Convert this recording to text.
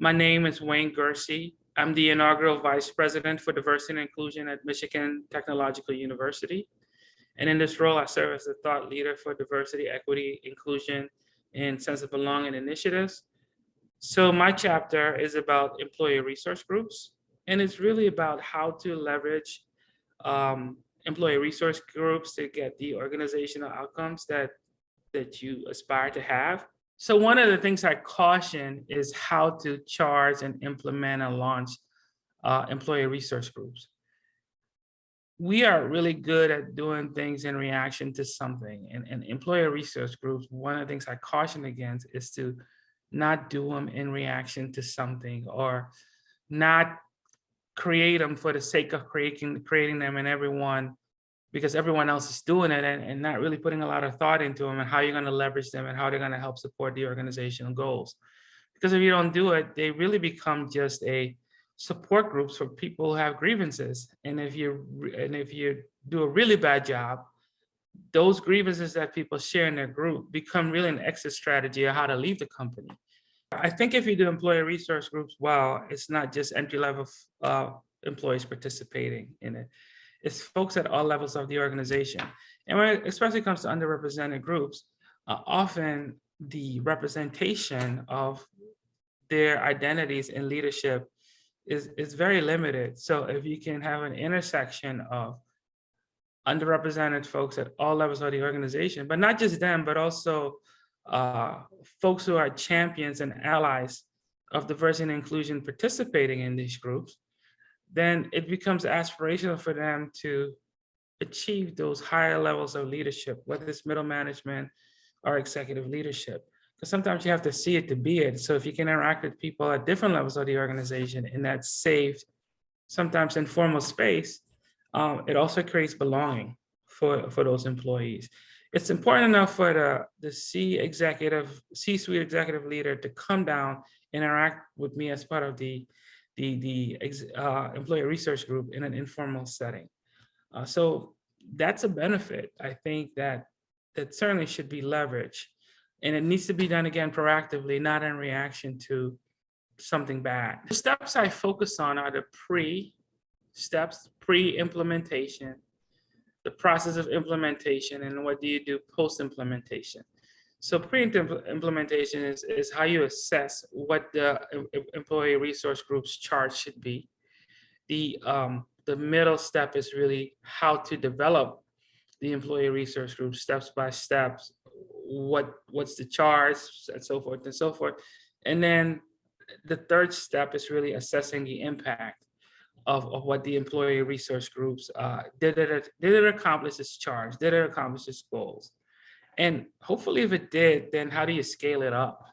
My name is Wayne Gersie. I'm the inaugural Vice President for Diversity and Inclusion at Michigan Technological University. And in this role, I serve as the thought leader for diversity, equity, inclusion, and sense of belonging initiatives. So my chapter is about employee resource groups, and it's really about how to leverage employee resource groups to get the organizational outcomes that you aspire to have. So one of the things I caution is how to charge and implement and launch employee resource groups. We are really good at doing things in reaction to something. And employee resource groups, one of the things I caution against is to not do them in reaction to something, or not create them for the sake of creating them because everyone else is doing it, and not really putting a lot of thought into them and how you're going to leverage them and how they're going to help support the organizational goals. Because if you don't do it, they really become just a support groups for people who have grievances. And if you do a really bad job, those grievances that people share in their group become really an exit strategy of how to leave the company. I think if you do employee resource groups well, it's not just entry-level employees participating in it. It's folks at all levels of the organization. And when it especially comes to underrepresented groups, often the representation of their identities in leadership is very limited. So if you can have an intersection of underrepresented folks at all levels of the organization, but not just them, but also folks who are champions and allies of diversity and inclusion participating in these groups, then it becomes aspirational for them to achieve those higher levels of leadership, whether it's middle management or executive leadership. Because sometimes you have to see it to be it. So if you can interact with people at different levels of the organization in that safe, sometimes informal space, it also creates belonging for those employees. It's important enough for the C-suite executive leader to come down, interact with me as part of the employee research group in an informal setting. So that's a benefit, I think, that certainly should be leveraged. And it needs to be done, again, proactively, not in reaction to something bad. The steps I focus on are the pre-implementation, the process of implementation, and what do you do post-implementation. So pre-implementation is how you assess what the employee resource group's charge should be. The middle step is really how to develop the employee resource group steps by steps. What's the charge, and so forth and so forth. And then the third step is really assessing the impact of what the employee resource groups did it accomplish its charge? Did it accomplish its goals? And hopefully if it did, then how do you scale it up?